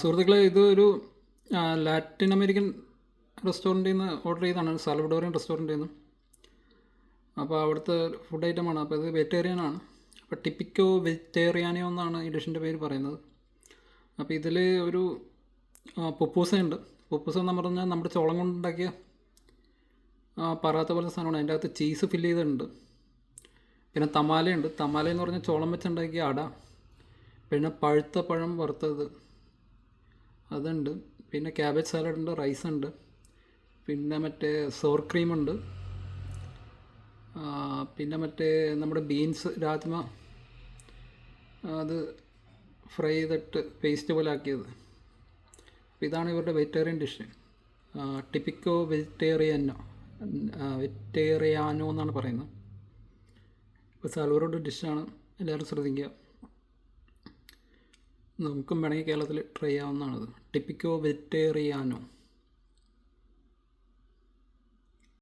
സുഹൃത്തുക്കളെ, ഇതൊരു Latin American റെസ്റ്റോറൻറ്റിൽ നിന്ന് ഓർഡർ ചെയ്തതാണ്, സാൽവഡോറിയൻ റെസ്റ്റോറൻറ്റിൽ നിന്ന്. അപ്പോൾ അവിടുത്തെ ഫുഡ് ഐറ്റമാണ്. അപ്പോൾ ഇത് വെജിറ്റേറിയൻ ആണ്. അപ്പോൾ ടിപ്പിക്കോ വെജിറ്റേറിയാനിയോ എന്നാണ് ഈ ഡിഷിൻ്റെ പേര് പറയുന്നത്. അപ്പോൾ ഇതിൽ ഒരു പുപ്പൂസയുണ്ട്. പുപ്പൂസ എന്ന് പറഞ്ഞാൽ നമ്മുടെ ചോളം കൊണ്ടുണ്ടാക്കിയ പറാത്ത പോലെ സാധനമാണ്. അതിൻ്റെ അകത്ത് ചീസ് ഫില്ല് ചെയ്തിട്ടുണ്ട്. പിന്നെ തമാലയുണ്ട്. തമാല എന്ന് പറഞ്ഞാൽ ചോളം വെച്ചുണ്ടാക്കിയ അട. പിന്നെ പഴുത്ത പഴം വറുത്തത് അതുണ്ട്. പിന്നെ ക്യാബേജ് സാലഡ് ഉണ്ട്, റൈസ് ഉണ്ട്, പിന്നെ മറ്റേ സോർ ക്രീമുണ്ട്, പിന്നെ മറ്റേ നമ്മുടെ ബീൻസ് രാജ്മ അത് ഫ്രൈ ചെയ്തിട്ട് പേസ്റ്റ് പോലെ ആക്കിയത്. അപ്പോൾ ഇതാണ് ഇവരുടെ വെജിറ്റേറിയൻ ഡിഷ്. ടിപ്പിക്കോ വെജിറ്റേറിയാനോ എന്നാണ് പറയുന്നത്. ഇപ്പോൾ സാൽവഡോറിയൻ ഡിഷാണ്, എല്ലാവരും ശ്രദ്ധിക്കുക. നമുക്കും വേണമെങ്കിൽ കേരളത്തിൽ ട്രൈ ചെയ്യാവുന്നതാണത്. ടിപ്പിക്കോ വെജിറ്റേറിയാനോ.